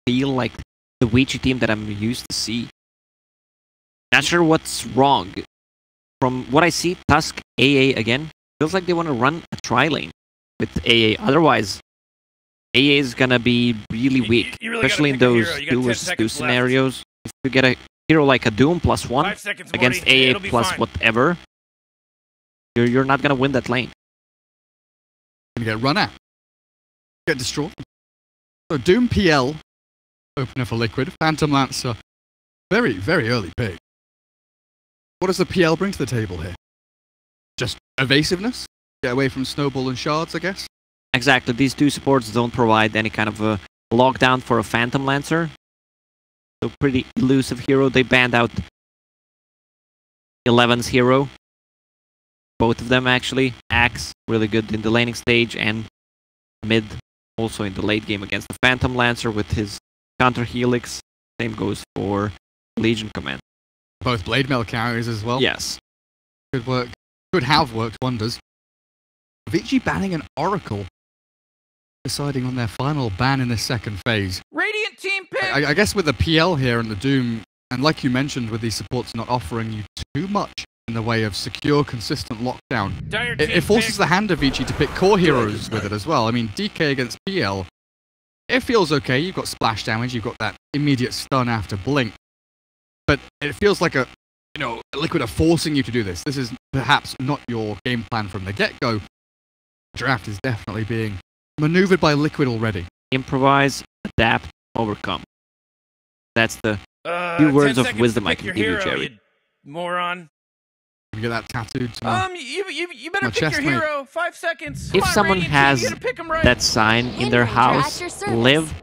feel like the Vici team that I'm used to see. Not sure what's wrong. From what I see, Tusk, AA again, feels like they want to run a tri-lane with AA. Otherwise, AA is gonna be really weak, especially in those 2 versus 2 scenarios. If you get a hero like a Doom +1 against AA plus whatever, you're not gonna win that lane. Gonna get run out, get destroyed. So Doom PL, opener for Liquid. Phantom Lancer, very, very early pick. What does the PL bring to the table here? Just evasiveness? Get away from Snowball and Shards, I guess? Exactly, these 2 supports don't provide any kind of a lockdown for a Phantom Lancer. So pretty elusive hero. They banned out 11's hero. Both of them actually. Axe, really good in the laning stage, and mid, also in the late game against the Phantom Lancer with his counter Helix. Same goes for Legion Command. Both Blade Mail carriers as well. Yes. Good work. Could have worked wonders. Vici banning an Oracle. Deciding on their final ban in this second phase. Radiant team pick! I guess with the PL here and the Doom, and like you mentioned with these supports not offering you too much in the way of secure, consistent lockdown, it forces the hand of Vici to pick core heroes with it as well. I mean, DK against PL, it feels okay. You've got splash damage, you've got that immediate stun after Blink. But it feels like Liquid are forcing you to do this. This is perhaps not your game plan from the get-go. Draft is definitely being maneuvered by Liquid already. Improvise, adapt, overcome. That's the few words of wisdom I can give you, Jerry. You moron. You get that tattooed. You better pick your hero. 5 seconds. If someone has that sign in their house, live,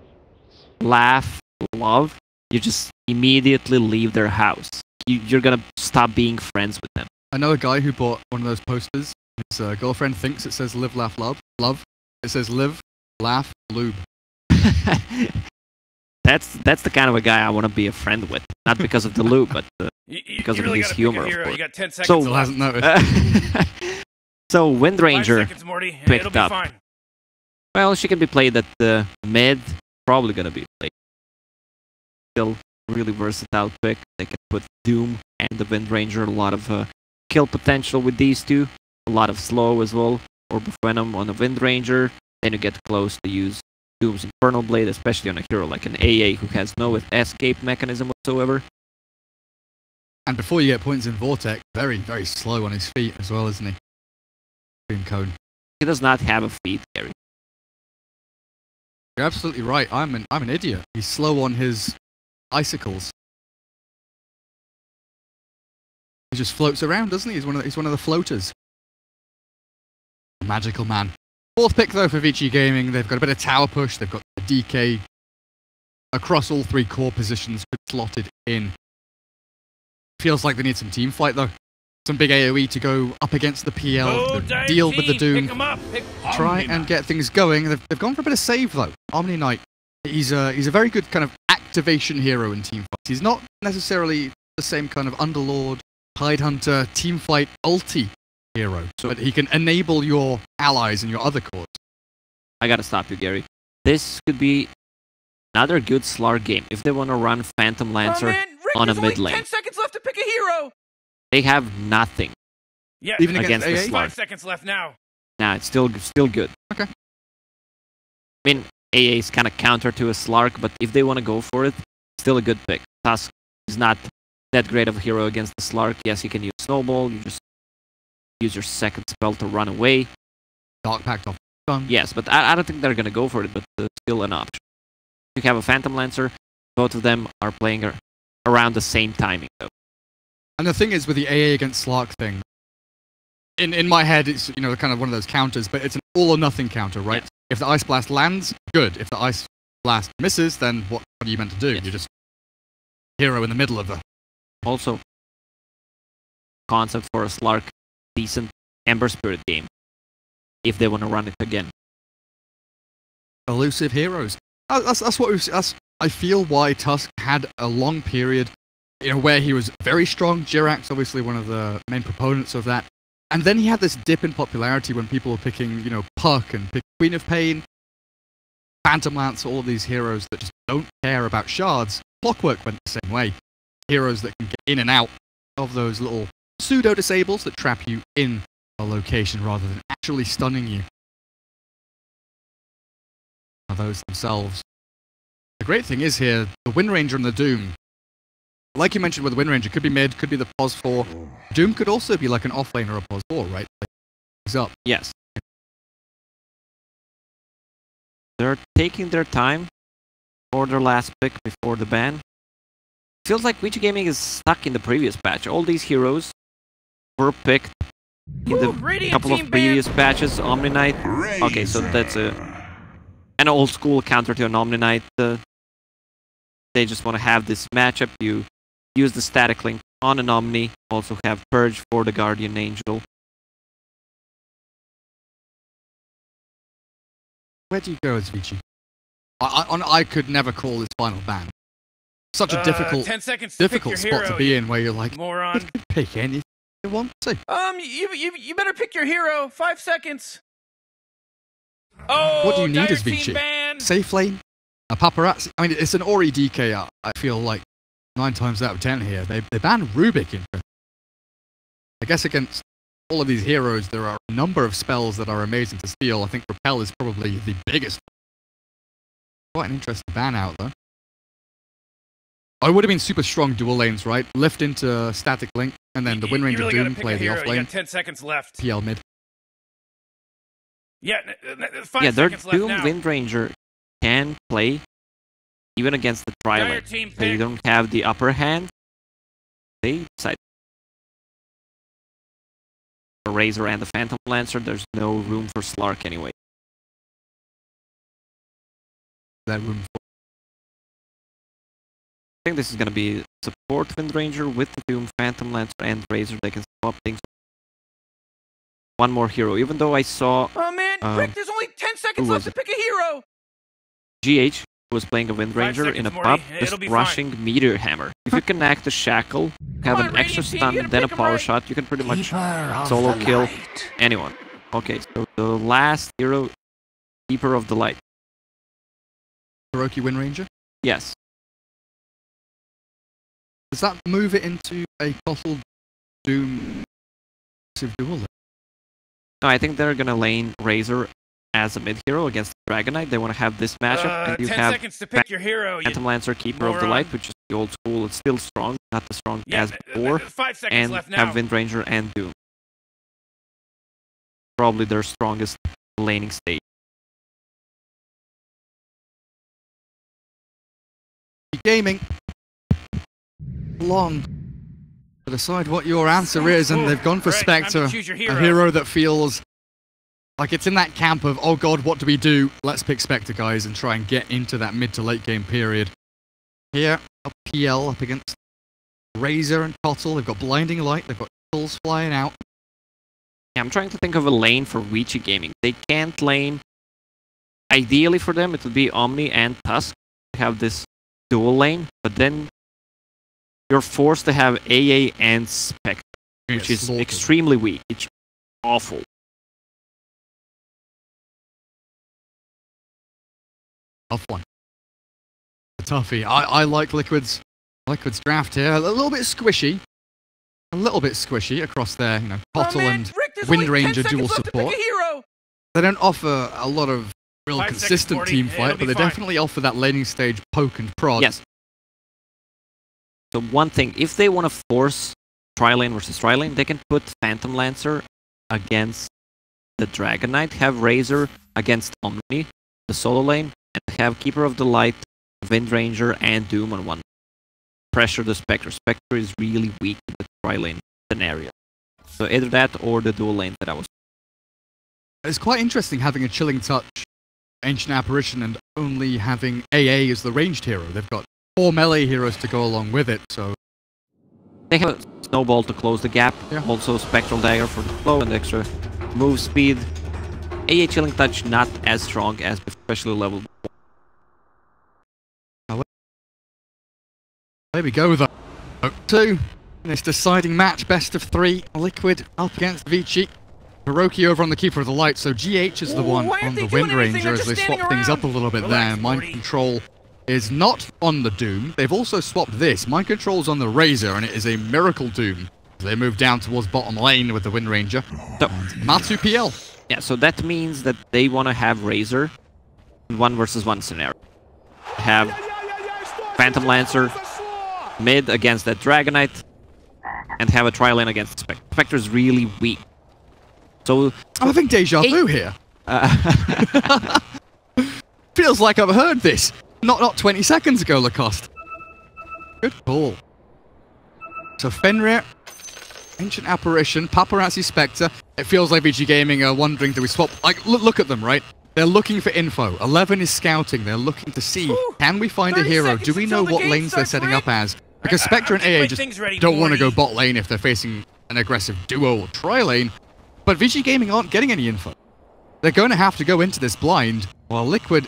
laugh, love, you just immediately leave their house. You're gonna stop being friends with them. I know a guy who bought one of those posters. His girlfriend thinks it says live, laugh, love. Love. It says live, laugh, lube. That's the kind of a guy I want to be a friend with. Not because of the lube, but because of his humor. You got 10 seconds Still hasn't noticed. So Wind Ranger picked up. Fine. Well, she can be played at the mid. Probably gonna be played. Still really versatile pick. They can put Doom and the Wind Ranger. A lot of kill potential with these 2. A lot of slow as well. Orb of Venom on the Wind Ranger. Then you get close to use Doom's Infernal Blade, especially on a hero like an AA who has no escape mechanism whatsoever. And before you get points in Vortex, very, very slow on his feet as well, isn't he? Green Cone. He does not have a feet, Gary. You're absolutely right. I'm an idiot. He's slow on his icicles. He just floats around, doesn't he? He's one of the floaters. Magical man. 4th pick though for Vici Gaming. They've got a bit of tower push. They've got the DK across all 3 core positions slotted in. Feels like they need some team fight though. Some big AoE to go up against the PL, to deal with the Doom, try and get things going. They've gone for a bit of save though. Omni Knight, he's a very good kind of activation hero in team fights. He's not necessarily the same kind of Underlord, Tide Hunter, team fight ulti hero, but he can enable your allies and your other cores. I gotta stop you, Gary. This could be another good Slark game if they want to run Phantom Lancer on a mid lane. 10 seconds left to pick a hero. They have nothing. Yeah, even against the AA? Slark. 5 seconds left now. Nah, it's still good. Okay. I mean, AA is kind of counter to a Slark, but if they want to go for it, still a good pick. Tusk is not that great of a hero against the Slark. Yes, you can use Snowball. You just use your second spell to run away. Dark Pact off stun. Yes, but I don't think they're going to go for it, but still an option. You have a Phantom Lancer. Both of them are playing around the same timing, though. And the thing is, with the AA against Slark thing, in my head, it's kind of one of those counters, but it's an all or nothing counter, right? Yes. If the Ice Blast lands, good. If the Ice Blast misses, then what are you meant to do? Yes. You're just hero in the middle of the... Also, concept for a Slark, decent Ember Spirit game, if they want to run it again. Elusive heroes. That's what we've... I feel why Tusk had a long period, where he was very strong. Jirax, obviously one of the main proponents of that. And then he had this dip in popularity when people were picking, Puck and pick Queen of Pain, Phantom Lance, all of these heroes that just don't care about shards. Clockwork went the same way. Heroes that can get in and out of those little pseudo-disables that trap you in a location rather than actually stunning you. Are those themselves. The great thing is here, the Wind Ranger and the Doom. Like you mentioned with the Wind Ranger, could be mid, could be the pos 4. Doom could also be like an offlane or a pos 4, right? He's up. Yes. They're taking their time for their last pick before the ban. Feels like Vici Gaming is stuck in the previous patch. All these heroes were picked in the couple of previous patches. Omni Knight. Okay, so that's an old school counter to an Omni Knight. They just want to have this matchup. You use the static link on an Omni. Also have Purge for the Guardian Angel. Where do you go as Vici? I could never call this final ban. Such a difficult 10 seconds spot to be in, where you're like, moron. You could pick anything you want to. You better pick your hero. 5 seconds. Oh, what do you need as Vici? Safe lane? A paparazzi? I mean, it's an Ori DK. I feel like 9 times out of 10 here. They banned Rubik. I guess against all of these heroes, there are a number of spells that are amazing to steal. I think Repel is probably the biggest. Quite an interesting ban out, though. Oh, it would have been super strong dual lanes, right? Lift into static link, and then the Wind Ranger really Doom play the off lane. You got 10 seconds left. PL mid. Yeah, 5 their seconds left Doom now. Wind Ranger can play even against the Tri-Lane. They don't have the upper hand. They decide the Razor and the Phantom Lancer. There's no room for Slark anyway. That room. I think this is going to be support Wind Ranger with the Doom, Phantom Lancer, and Razor. They can swap things. One more hero, even though I saw... Oh man, Rick, there's only 10 seconds left to pick a hero! GH was playing a Wind Ranger in a pub, just rushing Meteor Hammer. If you can act a Shackle, have an extra stun, then a power shot, you can pretty much solo kill anyone. Okay, so the last hero, Keeper of the Light. Hiroki Wind Ranger? Yes. Does that move it into a Costal Doom duel? No, I think they're gonna lane Razor as a mid hero against the Dragon Knight. They want to have this matchup, and you 10 have seconds to pick your hero. Phantom Lancer, Keeper of the Light, which is the old school. It's still strong, not as strong as before. 5 seconds and left now. have Wind Ranger and Doom. Probably their strongest laning stage. Gaming. Long to decide what your answer is, and they've gone for Spectre, a hero that feels like it's in that camp of, oh god, what do we do? Let's pick Spectre, guys, and try and get into that mid to late game period. Here, a PL up against Razor and Cottle. They've got Blinding Light, they've got Souls flying out. Yeah, I'm trying to think of a lane for Vici Gaming. They can't lane. Ideally for them, it would be Omni and Tusk to have this dual lane, but then you're forced to have AA and Spectre, which is extremely weak. It's awful. Tough one. A toughie. I like Liquid's draft here. A little bit squishy. A little bit squishy across their, you know, Cottle and Wind Ranger dual support. They don't offer a lot of real consistent team fight, but they definitely offer that laning stage poke and prod. Yes. So one thing, if they want to force Tri-Lane versus Tri-Lane, they can put Phantom Lancer against the Dragon Knight, have Razor against Omni, the solo lane, and have Keeper of the Light, Wind Ranger, and Doom on one. Pressure the Spectre. Spectre is really weak in the Tri-Lane scenario. So either that or the dual lane that I was... It's quite interesting having a Chilling Touch, Ancient Apparition, and only having AA as the ranged hero. They've got 4 melee heroes to go along with it, so... They have a Snowball to close the gap, also Spectral Dagger for the flow and extra move speed. AA Chilling Touch not as strong as especially level 1. There we go, though. 2 in this deciding match, best of 3. Liquid up against Vici. Hiroki over on the Keeper of the Light, so GH is the one on the Wind Ranger as they swap things up a little bit there. Mind Control is not on the Doom. They've also swapped this. Mind Control's on the Razor, and it is a Miracle Doom. They move down towards bottom lane with the Wind Ranger. So, Matsu PL. yeah, so that means that they want to have Razor in 1 versus 1 scenario. Have Phantom Lancer mid against that Dragonite, and have a tri-lane against the Spectre. Spectre's really weak. So I think deja vu here. Feels like I've heard this. Not 20 seconds ago, Lacoste. Good call. So Fenrir, Ancient Apparition, Paparazzi Spectre. It feels like VG Gaming are wondering, do we swap? Like, look at them, right? They're looking for info. 11 is scouting. They're looking to see, can we find a hero? Do we know what lanes they're setting up as? Because Spectre and AA just don't want to go bot lane if they're facing an aggressive duo or tri-lane. But VG Gaming aren't getting any info. They're going to have to go into this blind, while Liquid,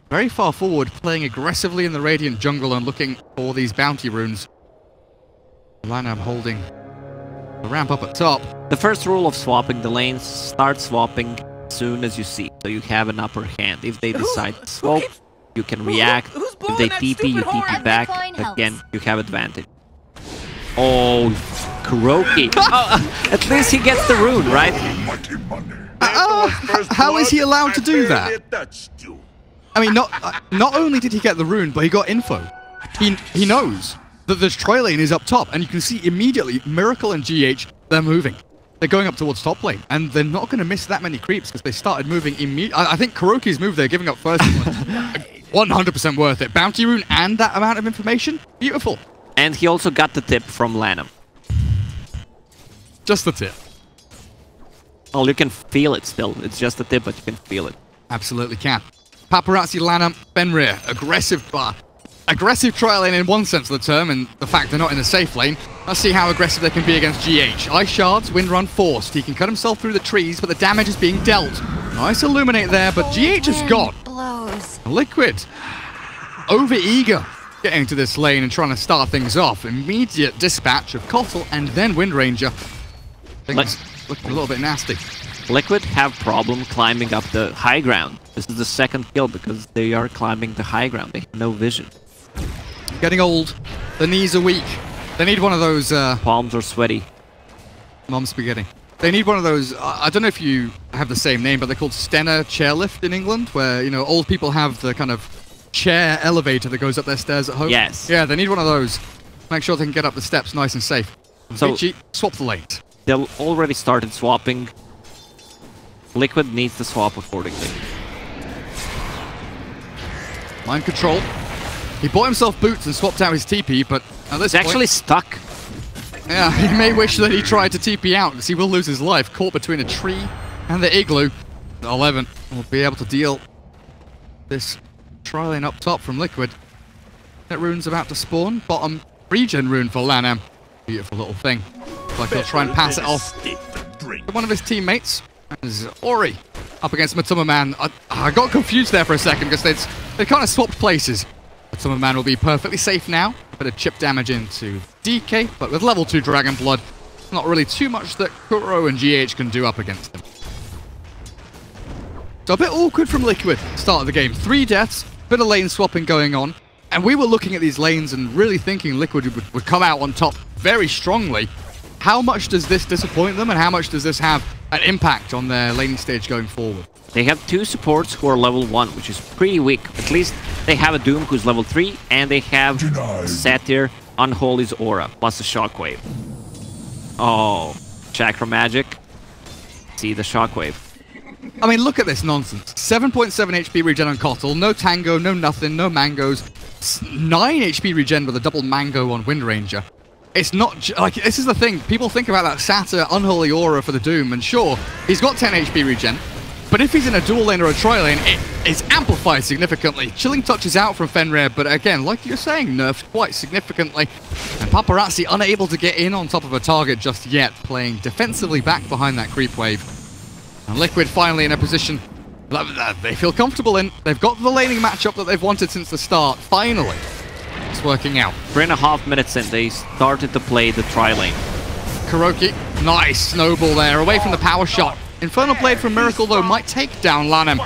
very far forward, playing aggressively in the Radiant jungle and looking for these bounty runes. Lanham holding the ramp up at top. the first rule of swapping the lanes, start swapping as soon as you see. So you have an upper hand. If they decide to swap, you can react. If they TP, you TP back. Again, you have advantage. Oh, Kuroki. Oh, at least he gets the rune, right? How is he allowed to do that? I mean, not only did he get the rune, but he got info. He knows that this tri lane is up top, and you can see immediately Miracle and GH, they're moving. They're going up towards top lane, and they're not going to miss that many creeps because they started moving immediately. I think Kuroki's move there, giving up first, 100% worth it. Bounty rune and that amount of information, beautiful. And he also got the tip from Lanham. Just the tip. Well, you can feel it still. It's just a tip, but you can feel it. Absolutely can. Paparazzi, Lanham, Fenrir, aggressive tri lane in one sense of the term, and the fact they're not in the safe lane. Let's see how aggressive they can be against GH. Ice Shards, Wind Run forced. He can cut himself through the trees, but the damage is being dealt. Nice Illuminate there, but GH is gone. Liquid, over-eager, getting to this lane and trying to start things off. Immediate dispatch of Kotl and then Wind Ranger. Things looking a little bit nasty. Liquid have problem climbing up the high ground. This is the second kill because they are climbing the high ground. They have no vision. Getting old. The knees are weak. They need one of those... Palms are sweaty. Mom spaghetti. They need one of those... I don't know if you have the same name, but they're called Stena chairlift in England, where, you know, old people have the kind of chair elevator that goes up their stairs at home. Yes. Yeah, they need one of those. Make sure they can get up the steps nice and safe. So, Vici, swap the lanes. They already started swapping. Liquid needs to swap accordingly. Mind Control. He bought himself boots and swapped out his TP, but at this He's actually stuck. Yeah, he may wish that he tried to TP out, because he will lose his life, caught between a tree and the igloo. 11 will be able to deal this tri-lane up top from Liquid. That rune's about to spawn. Bottom regen rune for Lanham. Beautiful little thing. Like he'll try and pass it off to one of his teammates. As Ori up against Matuma Man. I got confused there for a second because they kind of swapped places. Matuma Man will be perfectly safe now. A bit of chip damage into DK, but with level 2 Dragon Blood, not really too much that Kuro and GH can do up against him. So a bit awkward from Liquid start of the game. 3 deaths, bit of lane swapping going on, and we were looking at these lanes and really thinking Liquid would come out on top very strongly. How much does this disappoint them, and how much does this have an impact on their laning stage going forward? They have 2 supports who are level 1, which is pretty weak. At least they have a Doom who's level 3, and they have Satyr, Unholy's Aura, plus a Shockwave. Oh, Chakra Magic. See the Shockwave. I mean, look at this nonsense. 7.7 HP regen on Kotl, no Tango, no nothing, no Mangoes. 9 HP regen with a double Mango on Wind Ranger. It's not like, this is the thing, people think about that Satyr Unholy Aura for the Doom, and sure, he's got 10 HP regen, but if he's in a dual lane or a tri lane, it is amplified significantly. Chilling Touch is out from Fenrir, but again, like you're saying, nerfed quite significantly. And Paparazzi unable to get in on top of a target just yet, playing defensively back behind that creep wave. And Liquid finally in a position that they feel comfortable in. They've got the laning matchup that they've wanted since the start, finally. It's working out. 3.5 minutes in, they started to play the tri-lane. Kuroki, nice snowball there, away from the power shot. Infernal Blade from Miracle, though, might take down Lanham.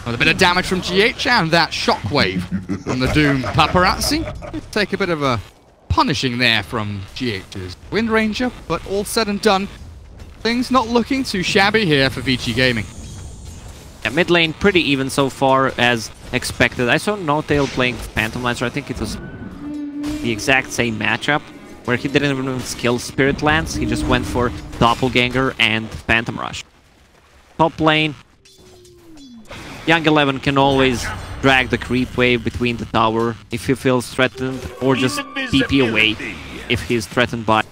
With a bit of damage from GH and that shockwave from the Doom Paparazzi. Take a bit of a punishing there from GH's Wind Ranger, but all said and done, things not looking too shabby here for Vici Gaming. Yeah, mid lane pretty even so far as expected. I saw No-Tail playing Phantom Lancer. I think it was the exact same matchup, where he didn't even skill Spirit Lance. He just went for Doppelganger and Phantom Rush. Top lane, Young 11 can always drag the creep wave between the tower if he feels threatened, or just TP away if he's threatened by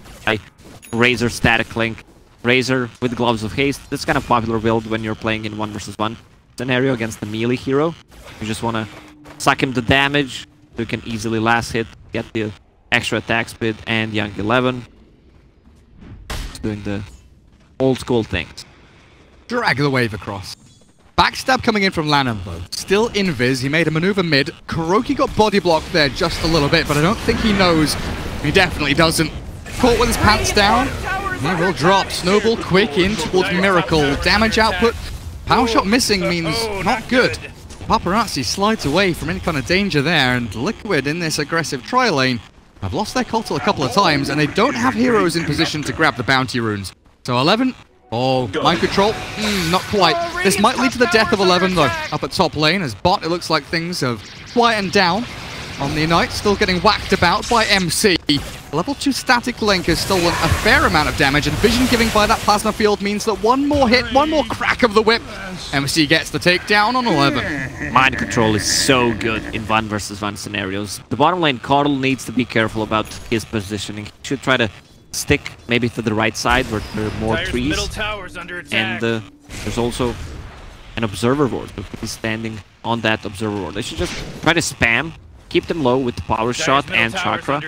Razor Static Link. Razor with Gloves of Haste, that's kind of popular build when you're playing in 1 versus 1 scenario against the melee hero. You just want to suck him the damage, so you can easily last hit, get the extra attack speed, and Young 11 just doing the old school things. Drag the wave across. Backstab coming in from Lanham though. Still invis, he made a maneuver mid. Kuroki got body blocked there just a little bit, but I don't think he knows. He definitely doesn't. Caught with his pants down. He will drop. Snowball quick in towards Miracle. Damage output. Power shot missing means not good. Paparazzi slides away from any kind of danger there, and Liquid in this aggressive tri-lane have lost their Cultle a couple of times, and they don't have heroes in position to grab the bounty runes. So 11... Oh, mind control? Not quite. This might lead to the death of 11 though, up at top lane, as bot it looks like things have quietened down. Omni-Knight still getting whacked about by MC. Level 2 static link has stolen a fair amount of damage, and vision giving by that plasma field means that one more hit, one more crack of the whip, MC gets the takedown on 11. Mind control is so good in 1 versus 1 scenarios. The bottom lane Coddle needs to be careful about his positioning. He should try to stick maybe to the right side where there are more trees, and there's also an observer ward, so he's standing on that observer ward. They should just try to spam, keep them low with power shot and chakra.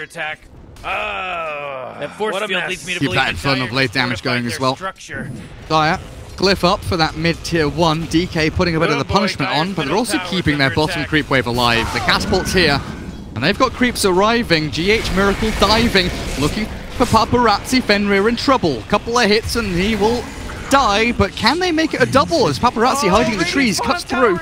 That force field leads me to keep believe that in front of late damage going as well. DotA, Glyph up for that mid tier 1, DK putting a bit of the punishment on, but they're also keeping their bottom creep wave alive. The catapult's here, and they've got creeps arriving. GH Miracle diving, looking for Paparazzi. Fenrir in trouble. Couple of hits and he will die, but can they make it a double as Paparazzi hiding in the trees cuts through?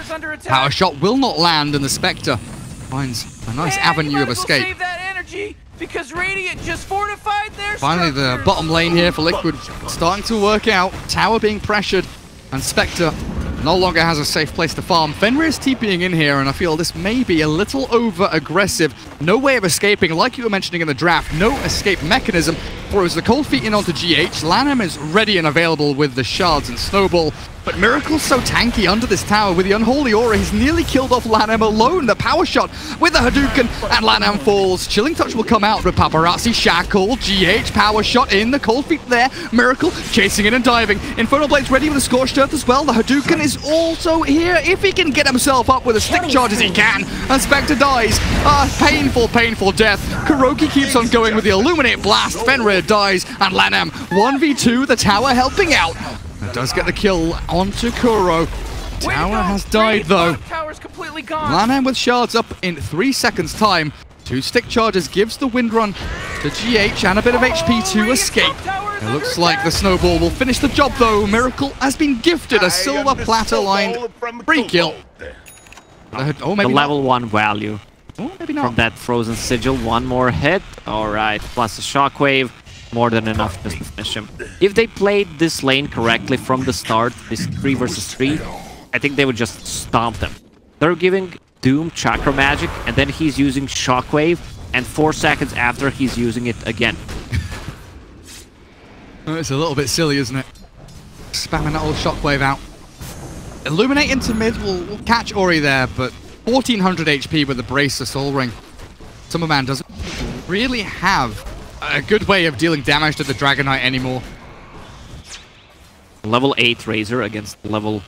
Power shot will not land, and the Spectre finds a nice avenue of escape. Save that energy because Radiant just fortified their Finally, the structures. bottom lane here for Liquid starting to work out. Tower being pressured, and Spectre no longer has a safe place to farm. Fenrir is TPing in here, and I feel this may be a little over-aggressive. No way of escaping, like you were mentioning in the draft. No escape mechanism. Throws the cold feet in onto GH. Lanham is ready and available with the shards and Snowball. But Miracle's so tanky under this tower with the Unholy Aura. He's nearly killed off Lanham alone. The power shot with the Hadouken, and Lanham falls. Chilling Touch will come out, but Paparazzi shackled. GH power shot in, the cold feet there. Miracle chasing in and diving. Infernal Blade's ready with a Scorched Earth as well. The Hadouken is also here. If he can get himself up with a stick charge as he can. And Spectre dies. Painful, painful death. Kuroki keeps on going with the Illuminate Blast. Fenrir dies, and Lanham 1v2, the tower helping out. That does get the kill onto Kuro. Tower has died though. Tower's completely gone. Lanham with shards up in 3 seconds time. 2 stick charges gives the wind run to GH and a bit of HP to escape. It looks like the Snowball will finish the job though. Miracle has been gifted a silver platter lined free kill. Oh, maybe the level 1 value maybe not. from that Frozen Sigil. One more hit. Alright, plus a Shockwave. More than enough just to finish him. If they played this lane correctly from the start, this 3 versus 3, I think they would just stomp them. They're giving Doom Chakra Magic, and then he's using Shockwave, and 4 seconds after he's using it again. It's a little bit silly, isn't it? Spamming that old Shockwave out. Illuminate into mid will catch Ori there, but 1400 HP with the Bracer Soul Ring. Summerman doesn't really have a good way of dealing damage to the Dragon Knight anymore. Level 8 Razor against level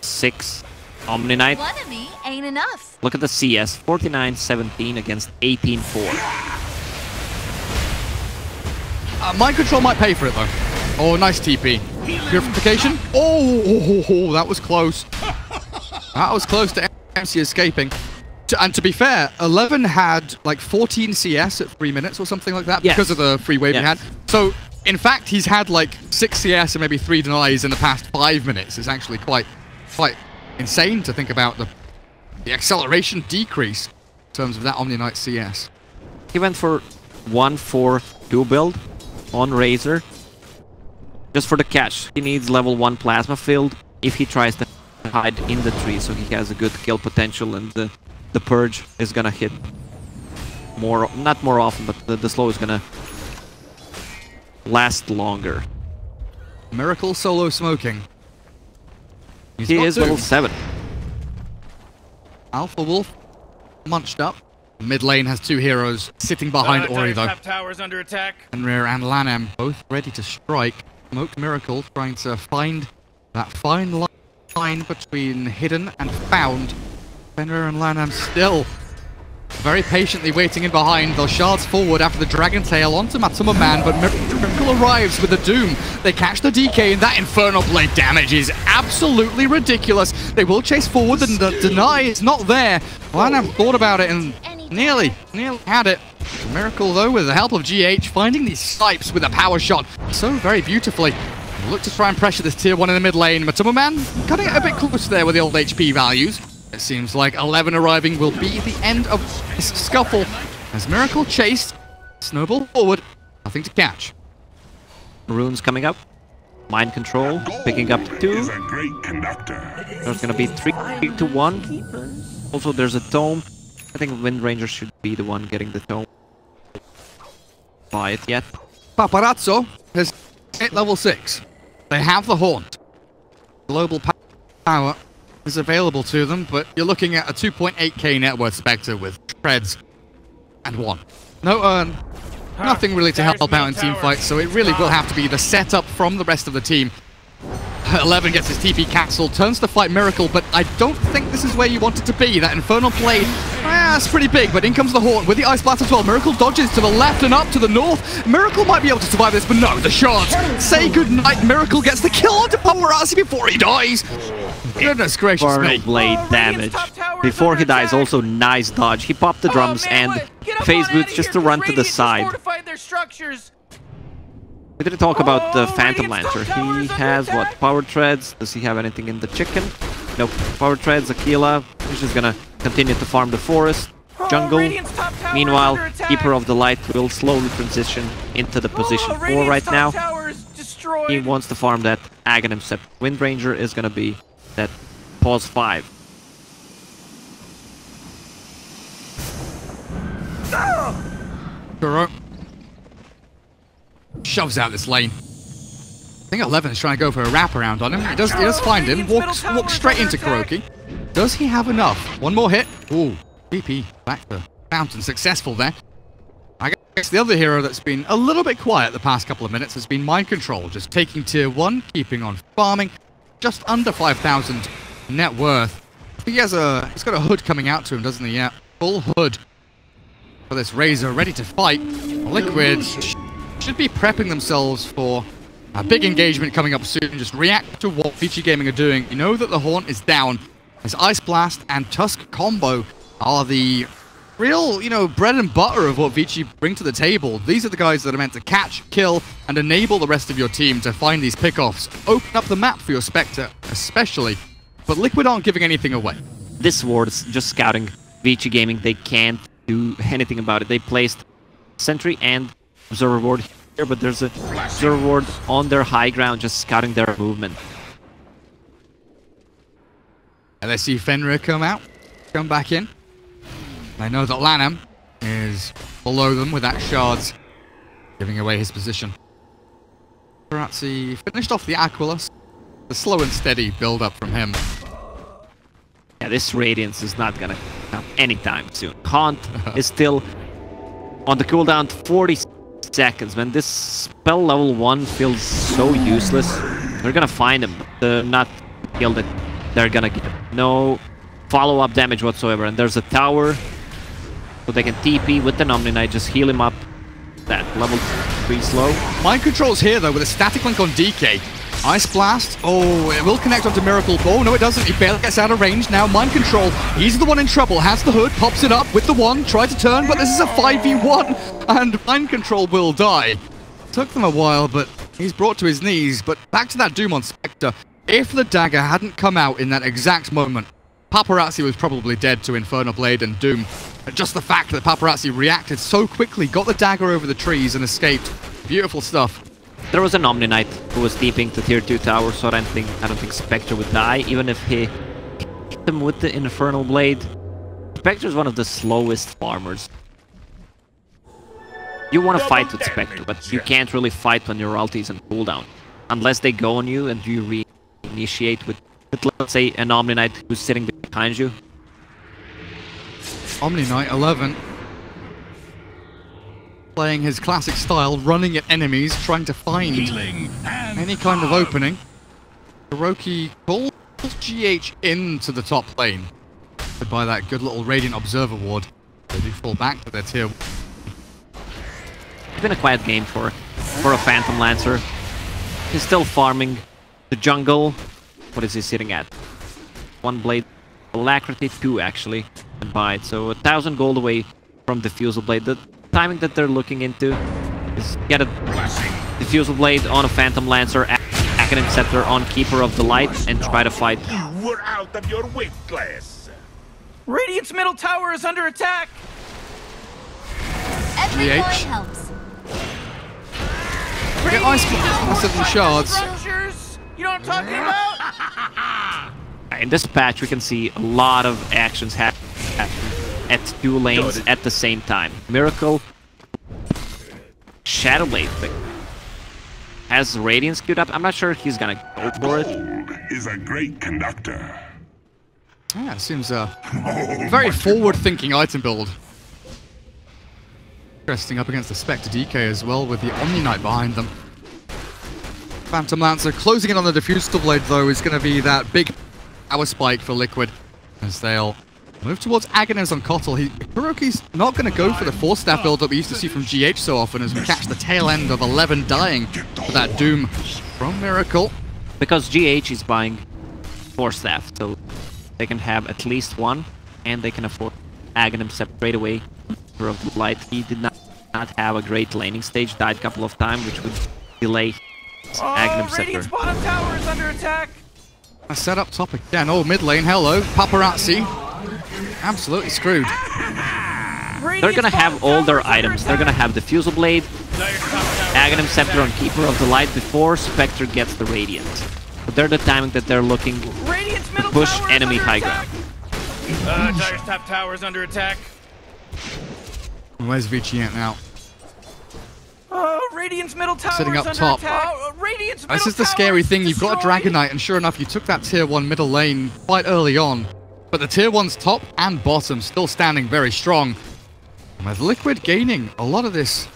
6 Omni Knight. One of me ain't enough. Look at the CS, 49-17 against 18-4. Mind control might pay for it though. Oh, nice TP. Purification. Oh, that was close. That was close to MC escaping. And to be fair, 11 had like 14 CS at 3 minutes or something like that because of the free wave he had. So, in fact, he's had like 6 CS and maybe 3 denies in the past 5 minutes. It's actually quite insane to think about the acceleration decrease in terms of that Omni Knight CS. He went for 1-4-2 build on Razor. Just for the catch. He needs level 1 plasma field if he tries to hide in the tree, so he has a good kill potential, and the purge is gonna hit more, not more often, but the slow is gonna last longer. Miracle solo smoking. He is level 7. Alpha Wolf munched up. Mid lane has 2 heroes sitting behind Ori though. Top tower's under attack. Fenrir and Lanham both ready to strike. Smoked Miracle trying to find that fine line between hidden and found. Fenrir and Lanham still very patiently waiting in behind. They'll shards forward after the Dragon Tail onto Matsuma Man, but Miracle arrives with the Doom. They catch the DK, and that Infernal Blade damage is absolutely ridiculous. They will chase forward, and the deny is not there. Lanham thought about it and nearly had it. Miracle, though, with the help of GH, finding these snipes with a power shot so very beautifully. Look to try and pressure this tier 1 in the mid lane. Matsuma Man cutting it a bit close there with the old HP values. It seems like 11 arriving will be the end of this scuffle. As Miracle chased, snowball forward, nothing to catch. Runes coming up. Mind control, picking up 2. There's gonna be 3-1. Also, there's a tome. I think Wind Ranger should be the one getting the tome. Buy it yet. Paparazzo has hit level 6. They have the Haunt. Global power is available to them, but you're looking at a 2.8k net worth Spectre with treads and 1. No earn, nothing really to help out in team fights, so it really will have to be the setup from the rest of the team. 11 gets his TP cancelled, turns to fight Miracle, but I don't think this is where you want it to be. That Infernal Blade, it's pretty big, but in comes the Haunt with the Ice Blast as well. Miracle dodges to the left and up to the north. Miracle might be able to survive this, but no, the shards say goodnight. Miracle gets the kill onto Paparazzi before he dies. Goodness gracious Infernal me. Blade damage. Before he dies, also nice dodge. He popped the drums and phase boots just to run to the side. We didn't talk about the Phantom Lancer. He has what? Power Treads. Does he have anything in the chicken? Nope. Power Treads, Aquila. He's just gonna continue to farm the forest, jungle. Meanwhile, Keeper of the Light will slowly transition into the position 4 right now. He wants to farm that Aghanim Scepter. Wind Ranger is gonna be that pause 5. Kuro shoves out this lane. I think 11 is trying to go for a wraparound on him. He does find him, walks straight into Kuroki. Does he have enough? One more hit. Ooh, BP back to Fountain, successful there. I guess the other hero that's been a little bit quiet the past couple of minutes has been Mind Control, just taking tier 1, keeping on farming, just under 5,000 net worth. He's got a hood coming out to him, doesn't he? Yeah, full hood for this Razor, ready to fight. Liquid should be prepping themselves for a big engagement coming up soon. Just react to what Vici Gaming are doing. You know that the Haunt is down. His Ice Blast and Tusk combo are the real, bread and butter of what Vici bring to the table. These are the guys that are meant to catch, kill, and enable the rest of your team to find these pickoffs. Open up the map for your Spectre, especially. But Liquid aren't giving anything away. This ward is just scouting Vici Gaming. They can't do anything about it. They placed Sentry and Observer Ward here, but there's a Observer Ward on their high ground just scouting their movement. And they see Fenrir come back in. They know that Lanham is below them with that shards, giving away his position. Paparazzi finished off the Aquilus. The slow and steady build-up from him. Yeah, this Radiance is not gonna come anytime soon. Haunt is still on the cooldown 40 seconds, man. This spell level 1 feels so useless. They're gonna find him. The not kill that they're gonna get. No follow-up damage whatsoever. And there's a tower, so they can TP with the Omni Knight, just heal him up. That level 3 slow. Mind Control's here though with a static link on DK. Ice Blast. Oh, it will connect onto Miracle. Oh, no, it doesn't. He barely gets out of range. Now, Mind Control. He's the one in trouble. Has the hood. Pops it up with the 1. Tried to turn, but this is a 5v1. And Mind Control will die. Took them a while, but he's brought to his knees. But back to that Doom on Spectre. If the dagger hadn't come out in that exact moment, Paparazzi was probably dead to Infernal Blade and Doom. But just the fact that Paparazzi reacted so quickly, got the dagger over the trees and escaped. Beautiful stuff. There was an Omni Knight who was deeping the tier 2 tower, so I don't think Spectre would die, even if he hit him with the Infernal Blade. Spectre is one of the slowest farmers. You want to fight with Spectre, but you can't really fight when your ulti is on cooldown. Unless they go on you and you re-initiate with, let's say, an Omni Knight who's sitting behind you. Omni Knight 11. Playing his classic style, running at enemies, trying to find any kind of opening. Hiroki calls GH into the top lane. By that good little Radiant Observer ward. They do fall back to their tier. It's been a quiet game for a Phantom Lancer. He's still farming the jungle. What is he sitting at? 1 blade. Alacrity 2 actually. And buy it. So 1,000 gold away from Diffusal Blade. The timing that they're looking into is get a Diffusal Blade on a Phantom Lancer, Academic Scepter on Keeper of the Light, and try to fight. You were out of your weight class. Radiant's middle tower is under attack. Every GH. coin helps. Get Ice Blast and shards. Structures. You know what I'm talking about? In this patch, we can see a lot of actions happen at 2 lanes at the same time. Miracle, Shadow Blade has Radiance queued up. I'm not sure he's gonna go for it. Gold is a great conductor. Yeah, it seems a very forward-thinking item build. Interesting up against the Spectre DK as well, with the Omni Knight behind them. Phantom Lancer closing in on the Diffusal Blade, though, is going to be that big power spike for Liquid, as they'll move towards Aghanim's on Kotl. Hiroki's not going to go for the 4-staff build that we used to see from GH so often, as we catch the tail end of 11 dying for that Doom from Miracle. Because GH is buying 4-staff, so they can have at least 1, and they can afford Aghanim Scepter straight away. Of the Light, he did not have a great laning stage, died a couple of times, which would delay Aghanim Scepter. Radiant's bottom tower is under attack. A set up top again. Oh, mid lane, hello. Paparazzi. Absolutely screwed. They're gonna have all their items. They're gonna have Diffusal Blade, Aghanim Scepter on Keeper of the Light before Spectre gets the Radiant. But they're the timing that they're looking to push enemy high ground. Dire's top tower is under attack. Where's Vici at now? Radiant's middle tower Sitting up is top. under attack. Radiant's This is the scary thing. You've got a Dragon Knight, and sure enough, you took that tier 1 middle lane quite early on. But the tier 1's top and bottom still standing very strong. And with Liquid gaining a lot of this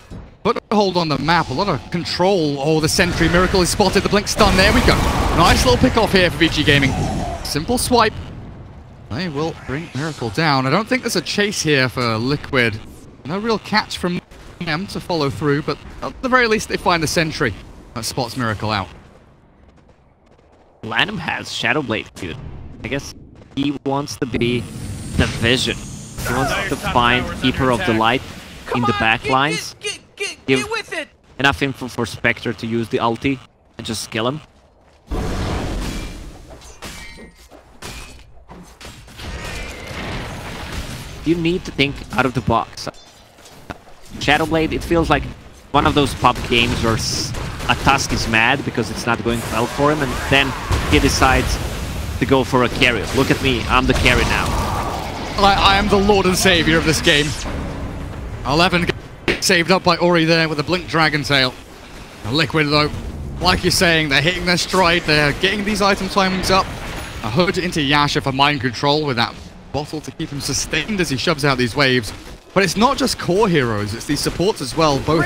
foothold on the map, a lot of control. Oh, the Sentry Miracle is spotted. The Blink Stun. There we go. Nice little pick off here for Vici Gaming. Simple swipe. They will bring Miracle down. I don't think there's a chase here for Liquid. No real catch from them to follow through, but at the very least they find the Sentry that spots Miracle out. Lanham has Shadow Blade queued. I guess he wants to be the Vision. He wants to find Keeper of the Light in the back lines. Get with it. Enough info for Spectre to use the ulti and just kill him. You need to think out of the box. Shadow Blade, it feels like one of those pub games where a Tusk is mad because it's not going well for him, and then he decides to go for a carry. Look at me, I'm the carry now. I am the lord and savior of this game. 11 saved up by Ori there with a Blink Dragon Tail. Liquid, though, like you're saying, they're hitting their stride, they're getting these item timings up. A hood into Yasha for mind control with that bottle to keep him sustained as he shoves out these waves. But it's not just core heroes, it's these supports as well, both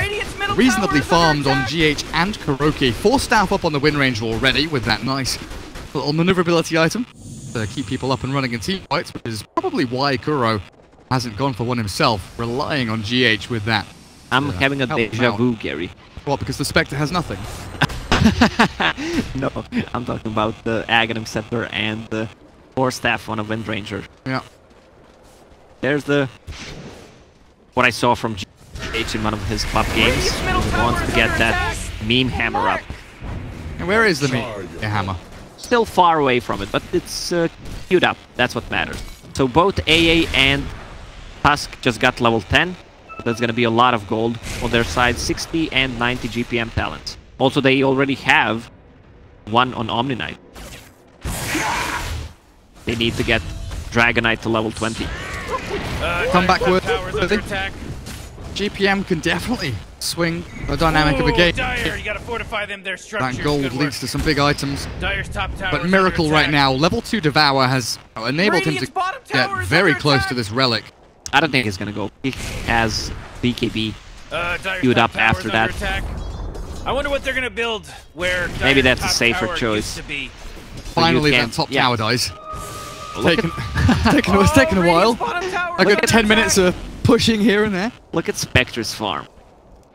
reasonably farmed on GH and Kuroki. 4-staff up on the win range already with that nice little maneuverability item to keep people up and running in team fights, which is probably why Kuro hasn't gone for one himself, relying on GH with that. I'm having a deja vu, Gary. What, because the Spectre has nothing? No, I'm talking about the Aghanim Scepter and the 4-staff on a Wind Ranger. Yeah. There's the... what I saw from GH in one of his club games. He wants to get that meme hammer up. And where is the meme hammer? still far away from it, but it's queued up. That's what matters. So both AA and Tusk just got level 10. That's going to be a lot of gold on their side, 60 and 90 GPM talents. Also, they already have one on Omni Knight. They need to get Dragonite to level 20. Come back with attack. GPM can definitely swing the dynamic of a game. Dire, you gotta fortify them. Their structures. That gold leads to some big items. Dire's top tower But Miracle right now, level 2 Devour has enabled him to get very close to this relic. I don't think he's going to go. He has BKB Dire's queued top up after tower's under that. attack. I wonder what they're gonna build where Maybe Dire's that's a top safer tower choice. used to be. Finally, can- that top yeah. tower dies. Look Taken, at, it's taken a while. Radiant's bottom tower A is good under 10 minutes attack. of pushing here and there. look at Spectre's farm.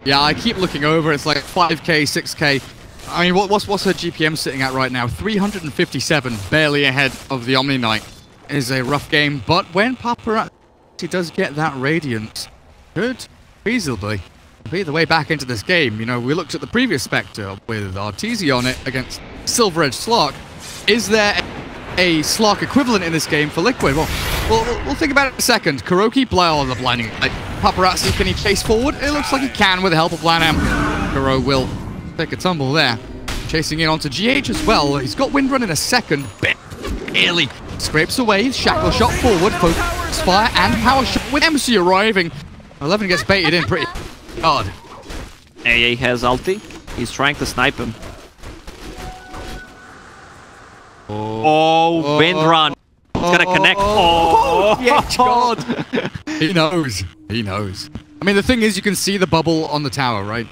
Yeah, I keep looking over. It's like 5k, 6k. I mean, what's her GPM sitting at right now? 357, barely ahead of the Omni Knight. Is a rough game, but when Paparazzi does get that Radiance, could feasibly be the way back into this game. You know, we looked at the previous Spectre with Arteezy on it against Silver Edge Slark. Is there a Slark equivalent in this game for Liquid? Well, we'll think about it in a second. Kuroki, the blinding light. Paparazzi, can he chase forward? It looks like he can with the help of Lanham. Kuro will take a tumble there. Chasing in onto GH as well. He's got Windrun in a second. Barely scrapes away. Shackle shot forward. Focus fire and power shot with MC arriving. 11 gets baited in pretty hard. AA has ulti. He's trying to snipe him. Oh, wind run. It's gonna connect. Oh, yeah, God. He knows. He knows. I mean, the thing is, you can see the bubble on the tower, right?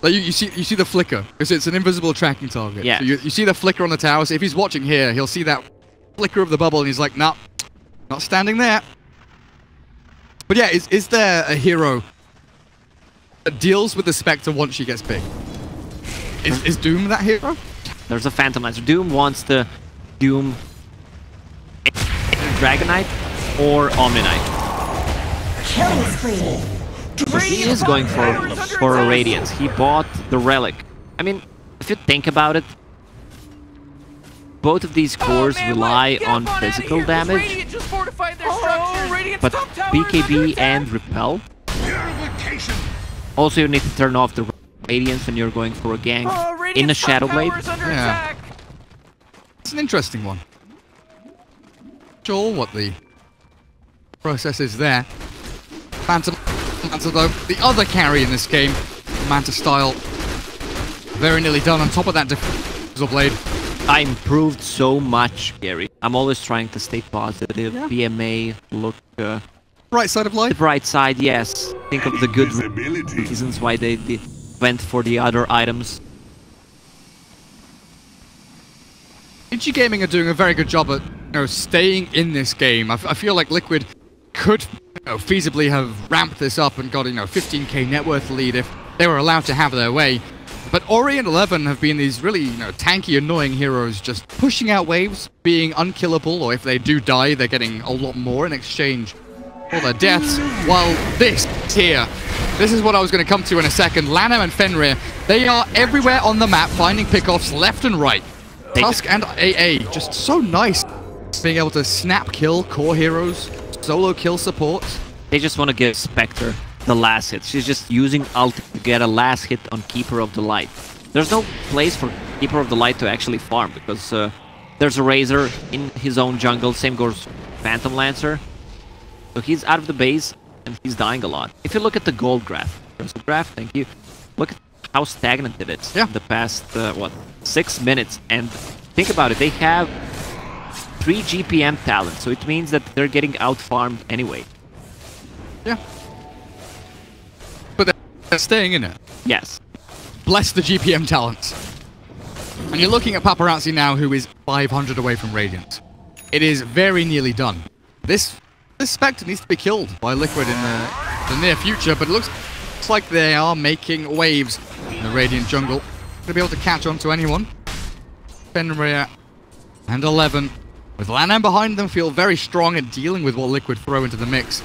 Like you see the flicker. It's an invisible tracking target. Yeah. So you see the flicker on the tower. So if he's watching here, he'll see that flicker of the bubble, and he's like, "Nah, not standing there." But yeah, is there a hero that deals with the Spectre once she gets big? Is Doom that hero? There's a Phantom Lancer. Doom wants to Doom Dragonite or Omni Knight. Killing spree. So he is going for a Radiance. He bought the Relic. I mean, if you think about it, both of these cores rely on physical damage, Radiant just fortified their structures. Radiant's but top tower is under BKB attack. and Repel. Also, you need to turn off the Radiance when you're going for a gank Radiant's in a top Shadow tower Blade. is under Yeah. attack. It's an interesting one. Sure, what the process is there. Phantom Manta, though, the other carry in this game, Manta style, very nearly done. On top of that, Diffusal Blade. I improved so much, Gary. I'm always trying to stay positive. Yeah. BMA, look Right side of the life. bright side, yes. Think of the good Visibility. reasons why they went for the other items. Vici Gaming are doing a very good job at staying in this game. I feel like Liquid could feasibly have ramped this up and got 15k net worth lead if they were allowed to have their way. But Ori and 11 have been these really tanky, annoying heroes, just pushing out waves, being unkillable, or if they do die, they're getting a lot more in exchange for their deaths. While this here, this is what I was going to come to in a second. Lanham and Fenrir, they are everywhere on the map, finding pickoffs left and right. Tusk and AA, just so nice being able to snap kill core heroes, solo kill supports. They just want to give Spectre the last hit. She's just using ult to get a last hit on Keeper of the Light. There's no place for Keeper of the Light to actually farm because there's a Razor in his own jungle. Same goes Phantom Lancer. So he's out of the base and he's dying a lot. If you look at the gold graph, thank you. Look at how stagnant it is in the past, 6 minutes. And think about it, they have 3 GPM talent, so it means that they're getting out-farmed anyway. Yeah. But they're staying in it. Yes. Bless the GPM talents. And you're looking at Paparazzi now, who is 500 away from Radiant. It is very nearly done. This Spectre needs to be killed by Liquid in the near future, but it looks like they are making waves in the Radiant jungle. Gonna be able to catch on to anyone. Fenrir and 11, with Lanham behind them, feel very strong at dealing with what Liquid throw into the mix.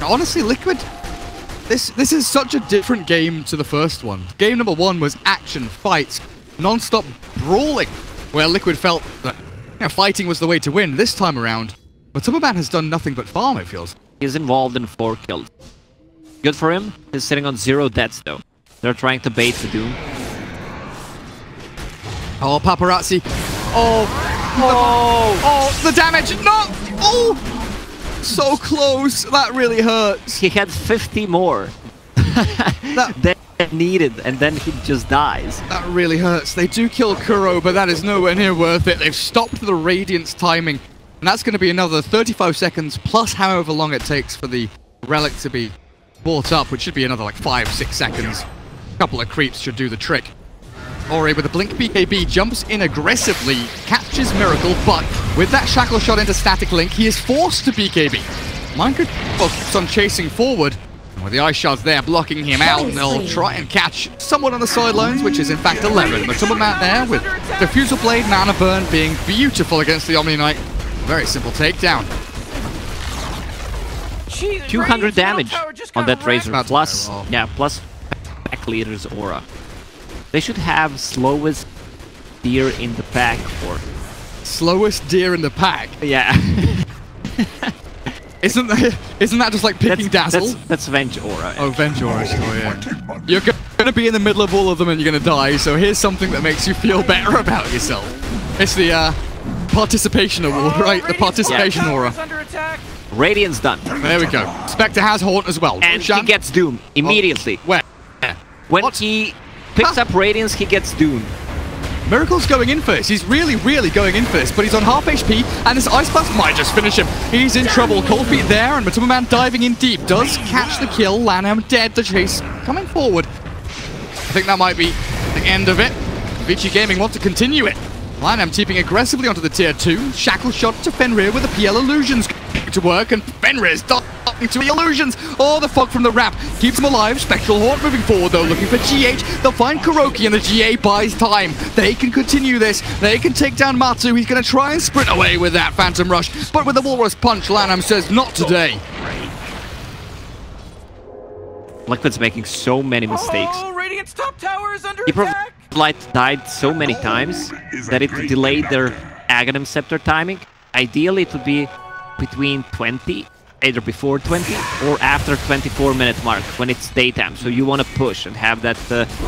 Now, honestly, Liquid, this is such a different game to the first one. Game number 1 was action, fights, non-stop brawling. where Liquid felt that fighting was the way to win this time around. But Superman has done nothing but farm, it feels. He's involved in 4 kills. Good for him. He's sitting on 0 deaths, though. They're trying to bait the Doom. Oh, paparazzi. Oh. Oh, the damage. No. Oh. So close. That really hurts. He had 50 more than needed, and then he just dies. That really hurts. They do kill Kuro, but that is nowhere near worth it. They've stopped the Radiant's timing, and that's going to be another 35 seconds, plus however long it takes for the Relic to be brought up, which should be another like 5-6 seconds. A couple of creeps should do the trick. Ori with a blink BKB jumps in aggressively, catches Miracle, but with that shackle shot into static link, he is forced to BKB. Minecraft keeps on chasing forward, and with the ice shards there blocking him out, and they'll try and catch someone on the sidelines, which is in fact 11. But Superman there with Diffusal Blade, Mana Burn being beautiful against the Omni Knight. Very simple takedown. 200 damage on that Razor, wrecked. plus, yeah, plus pack leader's aura. They should have slowest deer in the pack, or... Slowest deer in the pack? Yeah. Isn't that just like picking Dazzle? That's Venge Aura. Oh, Venge Aura, sure, yeah. You're going to be in the middle of all of them and you're going to die, so here's something that makes you feel better about yourself. It's the participation award, right? The participation aura. Radiant's done. There we go. Spectre has Haunt as well. And he gets Doom immediately. Oh, where? When What? he picks up Radiance, he gets Doom. Miracle's going in for this. He's really, really going in for this, but he's on half HP, and this Ice Blast might just finish him. He's in trouble. Cold Feet there, and Matuma Man diving in deep. Does catch the kill. Lanham dead. The chase coming forward. I think that might be the end of it. Vici Gaming want to continue it. Lanham teeping aggressively onto the tier 2. Shackle shot to Fenrir with the PL illusions to work, and Fenrir's diving to the illusions. Oh, the fog from the wrap keeps him alive. Spectral Haunt moving forward though, looking for GH. They'll find Kuroki, and the GA buys time. They can continue this. They can take down Matsu. He's going to try and sprint away with that Phantom Rush, but with the Walrus Punch, Lanham says not today. Liquid's making so many mistakes. Oh, Radiant's top tower is under Keeper attack. of Light died so many times that it delayed their Aghanim Scepter timing. Ideally, it would be between 20, either before 20 or after 24-minute mark when it's daytime. So you want to push and have that